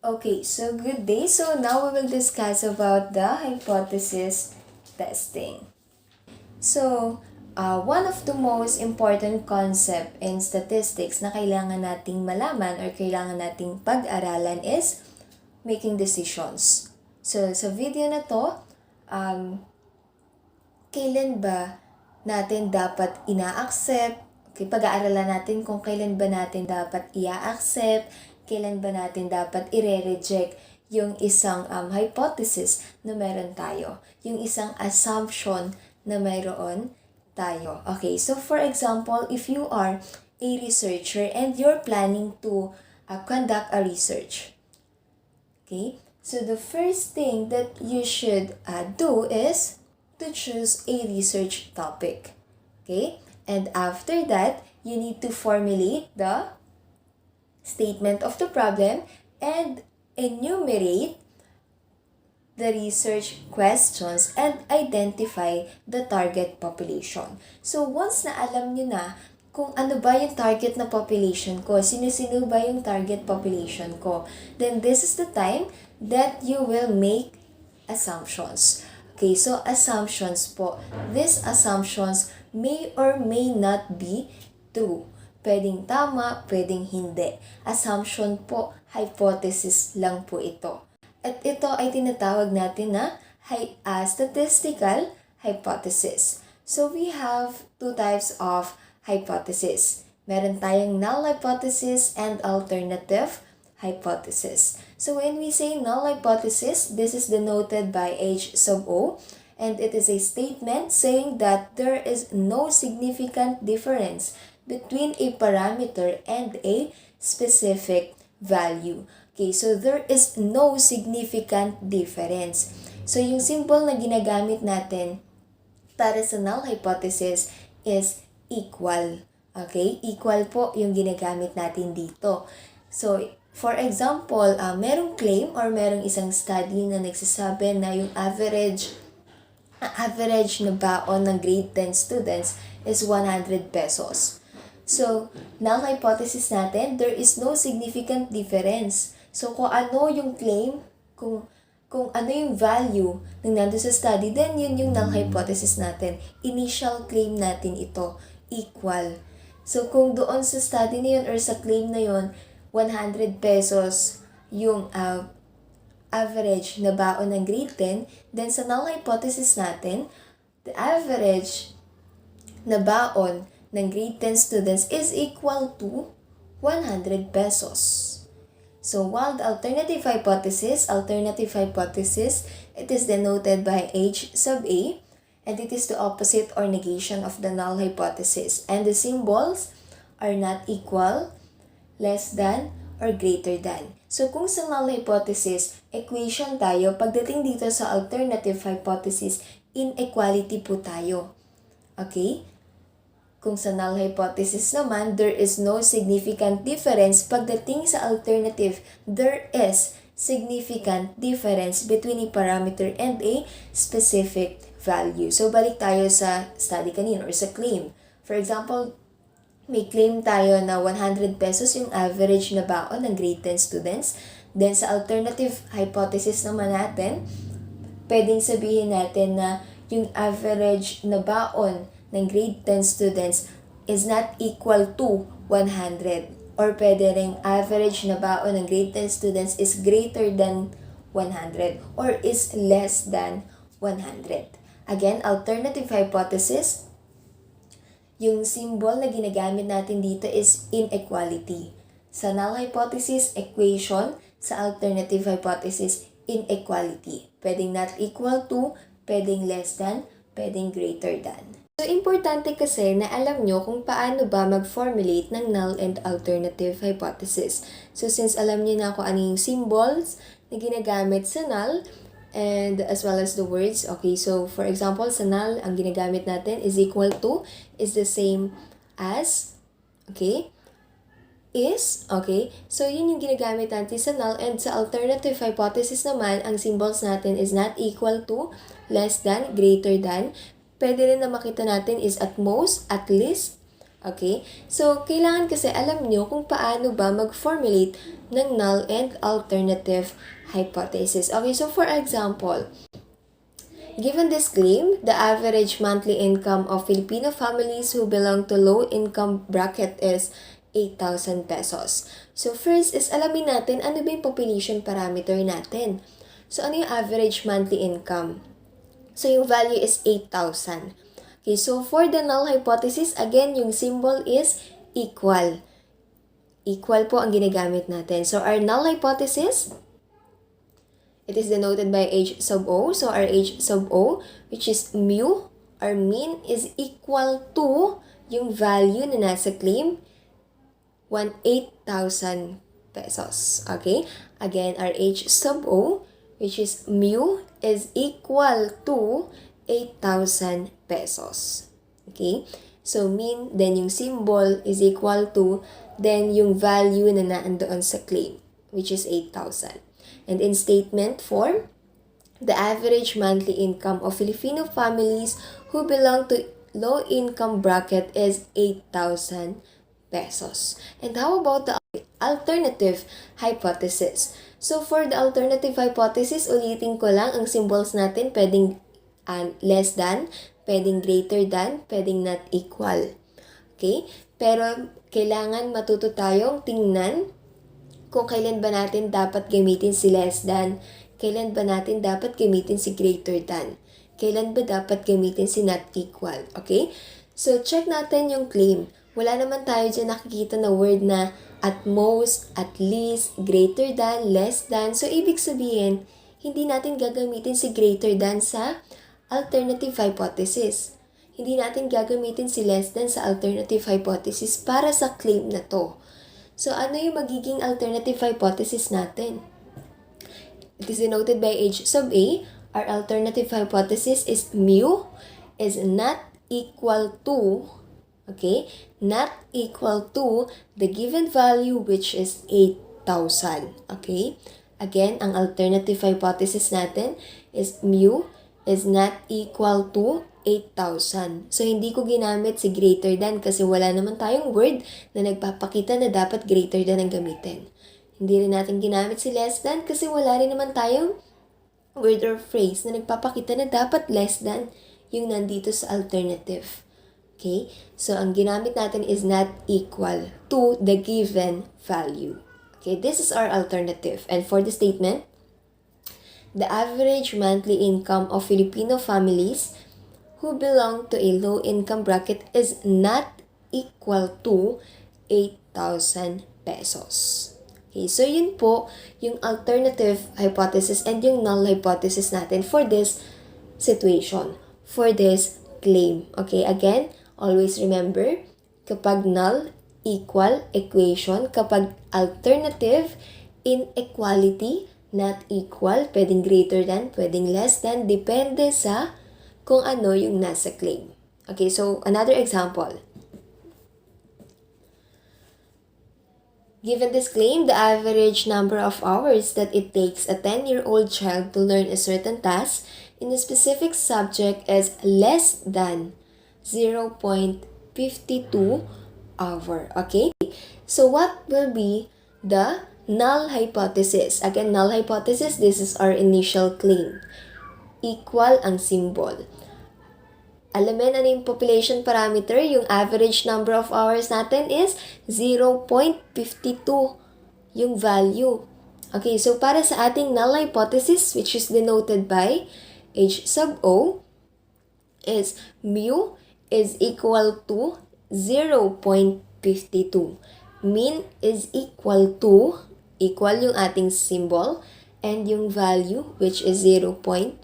Okay, so good day. So now we will discuss about the hypothesis testing. So, one of the most important concept in statistics na kailangan nating malaman or kailangan nating pag-aralan is making decisions. So, sa video na to, kailan ba natin dapat ina-accept? Okay, pag-aaralan natin kung kailan ba natin dapat i-accept, kailan ba natin dapat i-reject yung isang hypothesis na meron tayo, yung isang assumption na mayroon tayo. Okay, so for example, if you are a researcher and you're planning to conduct a research, okay, so the first thing that you should do is to choose a research topic. Okay? And after that, you need to formulate the statement of the problem and enumerate the research questions and identify the target population. So once na alam nyo na kung ano ba yung target na population ko, sino-sino ba yung target population ko, then this is the time that you will make assumptions. Okay, so assumptions po. These assumptions may or may not be true. Pwedeng tama, pwedeng hindi. Assumption po, hypothesis lang po ito. At ito ay tinatawag natin na statistical hypothesis. So we have two types of hypothesis. Meron tayong null hypothesis and alternative hypothesis. So when we say null hypothesis, this is denoted by H sub O, and it is a statement saying that there is no significant difference between a parameter and a specific value. Okay, so there is no significant difference. So yung symbol na ginagamit natin para sa null hypothesis is equal. Okay, equal po yung ginagamit natin dito. So, for example, merong claim or merong isang study na nagsasabi na yung average na baon ng grade 10 students is 100 pesos. So, null hypothesis natin, there is no significant difference. So, kung ano yung claim, kung ano yung value ng nandun sa study, then yun yung null hypothesis natin. Initial claim natin ito, equal. So, kung doon sa study na yun or sa claim na yun, 100 pesos yung average na baon ng grade 10, then sa null hypothesis natin, the average na baon ng grade 10 students is equal to 100 pesos. So while the alternative hypothesis, it is denoted by H sub A, and it is the opposite or negation of the null hypothesis. And the symbols are not equal, less than, or greater than. So kung sa null hypothesis, equation tayo, pagdating dito sa alternative hypothesis, inequality po tayo. Okay? Kung sa null hypothesis naman, there is no significant difference. Pagdating sa alternative, there is significant difference between a parameter and a specific value. So balik tayo sa study kanina or sa claim. For example, may claim tayo na 100 pesos yung average na baon ng grade 10 students. Then sa alternative hypothesis naman natin, pwedeng sabihin natin na yung average na baon ng grade 10 students is not equal to 100. Or pwede ring average na baon ng grade 10 students is greater than 100 or is less than 100. Again, alternative hypothesis, yung symbol na ginagamit natin dito is inequality. Sa null hypothesis, equation. Sa alternative hypothesis, inequality. Pwedeng not equal to, pwedeng less than, pwedeng greater than. So, importante kasi na alam nyo kung paano ba mag-formulate ng null and alternative hypothesis. So, since alam nyo na kung ano yung symbols na ginagamit sa null, and as well as the words. Okay, so for example, sa null, ang ginagamit natin is equal to, is the same as, okay, is, okay. So yun yung ginagamit natin sa null, and sa alternative hypothesis naman, ang symbols natin is not equal to, less than, greater than. Pwede rin na makita natin is at most, at least, Okay? So, kailangan kasi alam nyo kung paano ba mag-formulate ng null and alternative hypothesis. Okay, so for example, given this claim, the average monthly income of Filipino families who belong to low-income bracket is 8,000 pesos. So first is alamin natin ano ba yung population parameter natin. So ano yung average monthly income? So yung value is 8,000. Okay, so for the null hypothesis, again, yung symbol is equal. Equal po ang ginagamit natin. So our null hypothesis, it is denoted by H sub O. So our H sub O, which is mu, our mean is equal to yung value na nasa claim, 8,000 pesos. Okay? Again, our H sub O, which is mu, is equal to 8,000 pesos. Okay? So, mean, then yung symbol is equal to, then yung value na naandoon sa claim, which is 8,000. And in statement form, the average monthly income of Filipino families who belong to low-income bracket is 8,000 pesos. And how about the alternative hypothesis? So, for the alternative hypothesis, ulitin ko lang, ang symbols natin pwedeng less than, pwedeng greater than, pwedeng not equal. Okay? Pero, kailangan matuto tayong tingnan kung kailan ba natin dapat gamitin si less than, kailan ba natin dapat gamitin si greater than, kailan ba dapat gamitin si not equal. Okay? So, check natin yung claim. Wala naman tayo dyan nakikita na word na at most, at least, greater than, less than. So, ibig sabihin, hindi natin gagamitin si greater than sa alternative hypothesis. Hindi natin gagamitin si less than sa alternative hypothesis para sa claim na to. So, ano yung magiging alternative hypothesis natin? It is denoted by H sub A. Our alternative hypothesis is mu is not equal to, okay, not equal to the given value, which is 8,000. Okay? Again, ang alternative hypothesis natin is mu is not equal to 8,000. So, hindi ko ginamit si greater than kasi wala naman tayong word na nagpapakita na dapat greater than ang gamitin. Hindi rin natin ginamit si less than kasi wala rin naman tayong word or phrase na nagpapakita na dapat less than yung nandito sa alternative. Okay? So, ang ginamit natin is not equal to the given value. Okay? This is our alternative. And for the statement, the average monthly income of Filipino families who belong to a low-income bracket is not equal to 8,000 pesos. Okay, so yun po yung alternative hypothesis and yung null hypothesis natin for this situation, for this claim. Okay, again, always remember, kapag null, equal, equation, kapag alternative, inequality, not equal, pwedeng greater than, pwedeng less than, depende sa kung ano yung nasa claim. Okay, so another example. Given this claim, the average number of hours that it takes a 10-year-old child to learn a certain task in a specific subject is less than 0.52 hour. Okay? So what will be the null hypothesis? Again, null hypothesis, this is our initial claim. Equal ang symbol. Alamin ano yung population parameter, yung average number of hours natin is 0.52 yung value. Okay, so para sa ating null hypothesis, which is denoted by H sub O, is mu is equal to 0.52. Mean is equal to, equal yung ating symbol, and yung value, which is 0.52.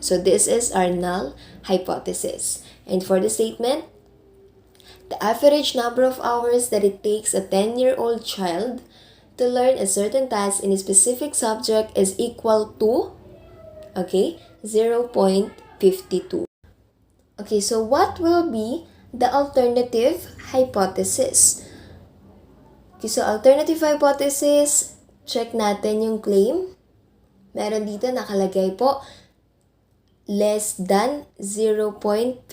So this is our null hypothesis. And for the statement, the average number of hours that it takes a 10-year-old child to learn a certain task in a specific subject is equal to, okay, 0.52. Okay, so what will be the alternative hypothesis? Okay, so alternative hypothesis, check natin yung claim. Meron dito nakalagay po, less than 0.52.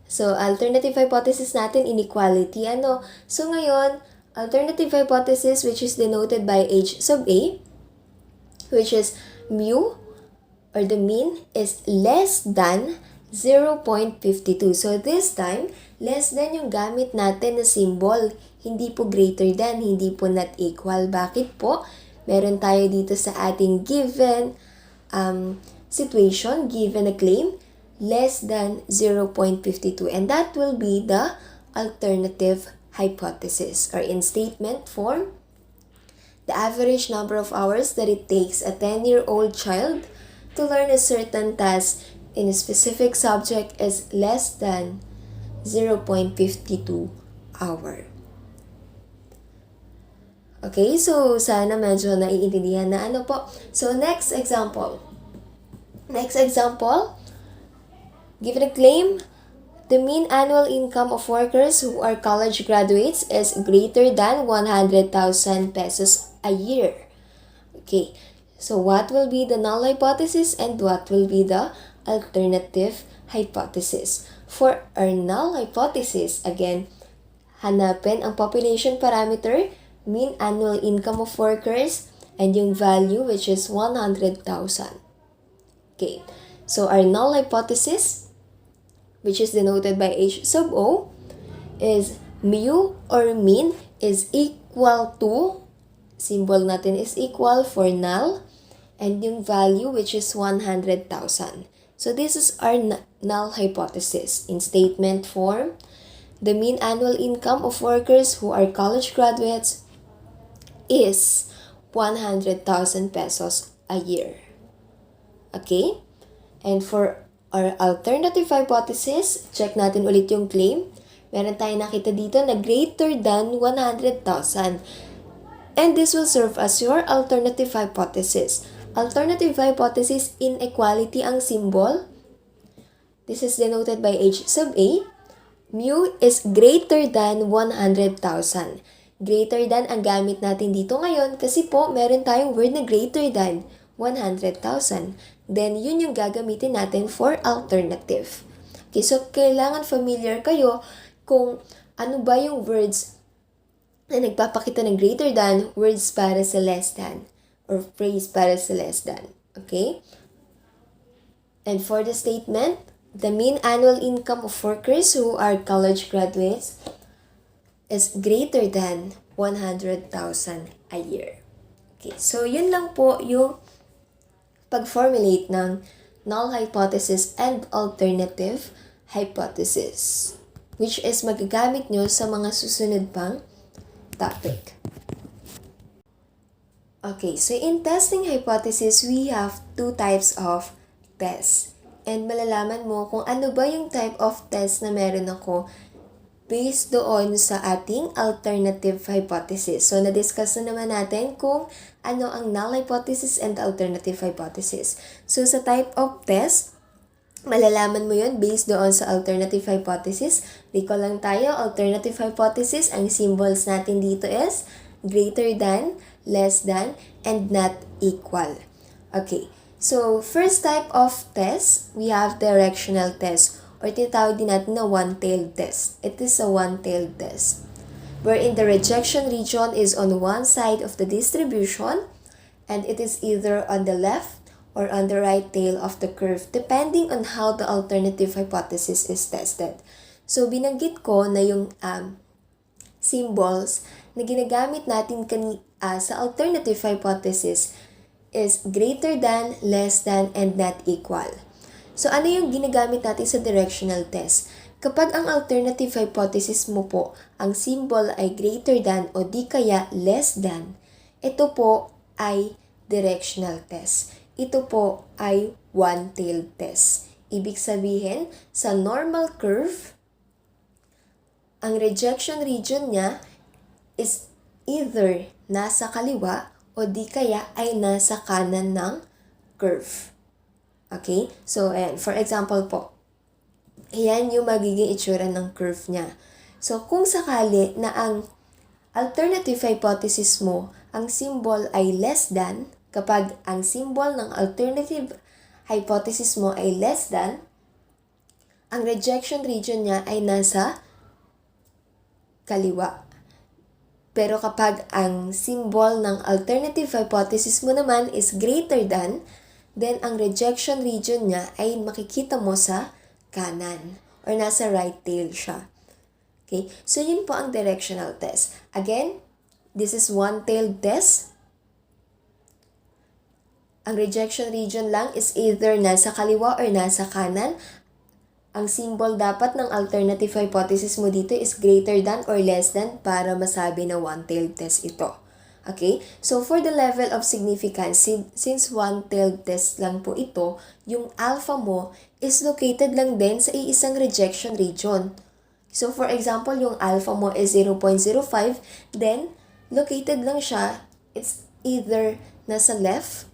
So, alternative hypothesis natin, inequality. Ano? So, ngayon, alternative hypothesis, which is denoted by H sub A, which is mu, or the mean, is less than 0.52. So, this time, less than yung gamit natin na symbol. Hindi po greater than, hindi po not equal. Bakit po? Meron tayo dito sa ating given situation, given a claim, less than 0.52. And that will be the alternative hypothesis. Or in statement form, the average number of hours that it takes a 10-year-old child to learn a certain task in a specific subject is less than 0.52 hour. Okay, so sana medyo naiintindihan na ano po. So next example. Given a claim, the mean annual income of workers who are college graduates is greater than 100,000 pesos a year. Okay, so what will be the null hypothesis and what will be the alternative hypothesis? For our null hypothesis, again, hanapin ang population parameter, mean annual income of workers, and yung value which is 100,000. Okay, so our null hypothesis, which is denoted by H sub O, is mu or mean is equal to, symbol natin is equal for null, and yung value which is 100,000. So this is our null hypothesis. In statement form, the mean annual income of workers who are college graduates is 100,000 pesos a year. Okay? And for our alternative hypothesis, check natin ulit yung claim. Meron tayong nakita dito na greater than 100,000. And this will serve as your alternative hypothesis. Alternative hypothesis, inequality ang symbol. This is denoted by H sub A. Mu is greater than 100,000. Greater than ang gamit natin dito ngayon kasi po meron tayong word na greater than 100,000. Then, yun yung gagamitin natin for alternative. Okay, so kailangan familiar kayo kung ano ba yung words na nagpapakita ng greater than, words para sa less than, or phrase para sa less than. Okay? And for the statement, the mean annual income of workers who are college graduates is greater than 100,000 a year. Okay, so yun lang po yung pag-formulate ng null hypothesis and alternative hypothesis, which is magagamit nyo sa mga susunod pang topic. Okay, so in testing hypothesis, we have two types of tests. And malalaman mo kung ano ba yung type of test na meron ako based doon sa ating alternative hypothesis. So, na-discuss na naman natin kung ano ang null hypothesis and alternative hypothesis. So, sa type of test, malalaman mo yun based doon sa alternative hypothesis. Recall lang tayo, alternative hypothesis, ang symbols natin dito is greater than, less than, and not equal. Okay, so first type of test, we have directional test, or tinatawag din natin na one-tailed test. It is a one-tailed test, wherein the rejection region is on one side of the distribution, and it is either on the left or on the right tail of the curve, depending on how the alternative hypothesis is tested. So, binanggit ko na yung symbols na ginagamit natin sa alternative hypothesis is greater than, less than, and not equal. So, ano yung ginagamit natin sa directional test? Kapag ang alternative hypothesis mo po, ang symbol ay greater than o di kaya less than, ito po ay directional test. Ito po ay one-tailed test. Ibig sabihin, sa normal curve, ang rejection region niya is either nasa kaliwa o di kaya ay nasa kanan ng curve. Okay? So, ayan. For example po, ayan yung magiging itsura ng curve niya. So, kung sakali na ang alternative hypothesis mo, ang symbol ay less than, kapag ang symbol ng alternative hypothesis mo ay less than, ang rejection region niya ay nasa kaliwa. Pero kapag ang symbol ng alternative hypothesis mo naman is greater than, then ang rejection region niya ay makikita mo sa kanan or nasa right tail siya. Okay? So, yun po ang directional test. Again, this is one-tailed test. Ang rejection region lang is either nasa kaliwa or nasa kanan. Ang symbol dapat ng alternative hypothesis mo dito is greater than or less than para masabi na one-tailed test ito. Okay? So, for the level of significance, since one-tailed test lang po ito, yung alpha mo is located lang din sa iisang rejection region. So, for example, yung alpha mo is 0.05, then located lang siya, it's either nasa left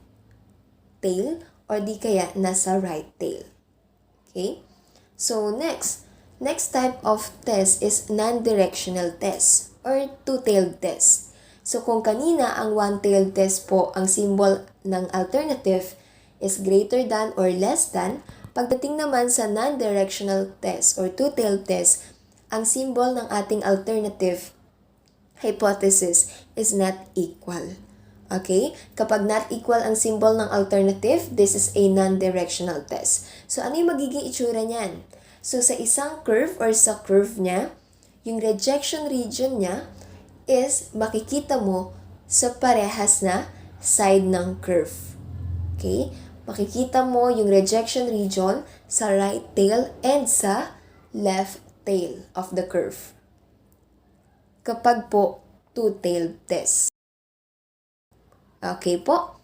tail or di kaya nasa right tail. Okay? So, next type of test is non-directional test or two-tailed test. So, kung kanina ang one-tailed test po, ang symbol ng alternative is greater than or less than, pagdating naman sa non-directional test or two-tailed test, ang symbol ng ating alternative hypothesis is not equal. Okay? Kapag not equal ang symbol ng alternative, this is a non-directional test. So, ano yung magiging itsura niyan? So, sa isang curve or sa curve niya, yung rejection region niya is makikita mo sa parehas na side ng curve. Okay? Makikita mo yung rejection region sa right tail and sa left tail of the curve. Kapag po two-tailed test. Okay po?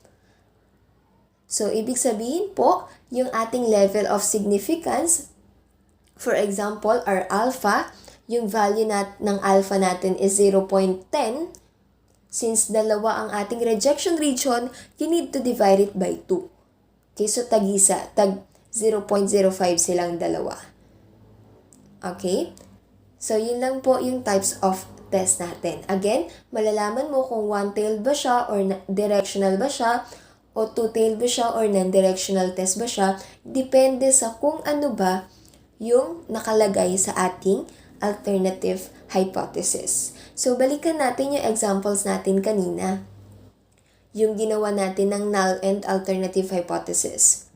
So, ibig sabihin po, yung ating level of significance, for example, our alpha, yung value ng alpha natin is 0.10. Since dalawa ang ating rejection region, you need to divide it by 2. Okay, so tag-isa, tag 0.05 silang dalawa. Okay? So, yun lang po yung types of test natin. Again, malalaman mo kung one-tailed ba siya or directional ba siya o two-tailed ba siya or non-directional test ba siya. Depende sa kung ano ba yung nakalagay sa ating alternative hypothesis. So, balikan natin yung examples natin kanina. Yung ginawa natin ng null and alternative hypothesis.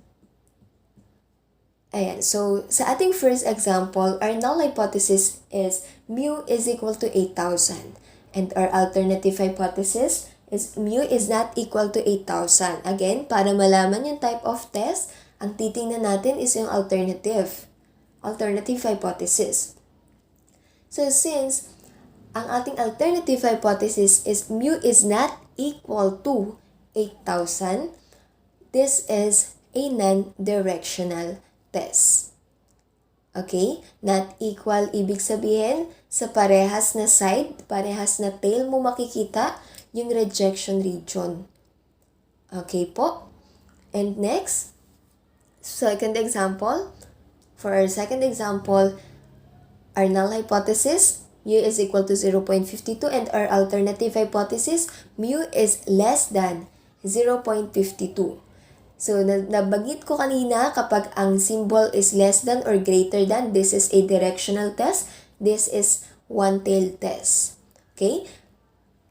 Ayan, so sa ating first example, our null hypothesis is mu is equal to 8,000. And our alternative hypothesis is mu is not equal to 8,000. Again, para malaman yung type of test, ang titingnan natin is yung alternative hypothesis. So since ang ating alternative hypothesis is mu is not equal to 8,000, this is a non-directional test. Okay? Not equal, ibig sabihin, sa parehas na side, parehas na tail mo makikita yung rejection region. Okay po? And next, second example. For our second example, our null hypothesis, mu is equal to 0.52 and our alternative hypothesis, mu is less than 0.52. So, nabanggit ko kanina kapag ang symbol is less than or greater than, this is a directional test. This is one-tailed test. Okay?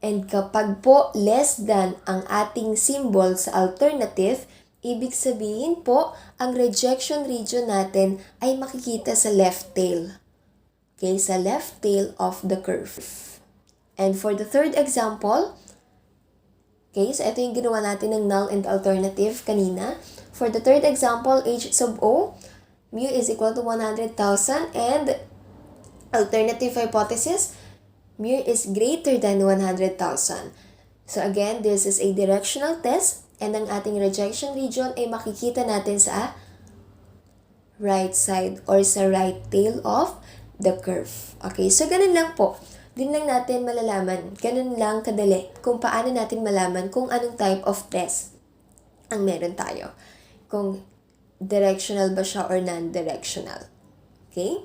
And kapag po less than ang ating symbol sa alternative, ibig sabihin po, ang rejection region natin ay makikita sa left tail. Okay? Sa left tail of the curve. And for the third example, okay, so ito yung ginawa natin ng null and alternative kanina. For the third example, H sub O, mu is equal to 100,000 and alternative hypothesis, mu is greater than 100,000. So again, this is a directional test and ang ating rejection region ay makikita natin sa right side or sa right tail of the curve. Okay, so ganun lang po. Din lang natin malalaman, ganun lang kadali, kung paano natin malaman kung anong type of test ang meron tayo. Kung directional ba siya or non-directional. Okay?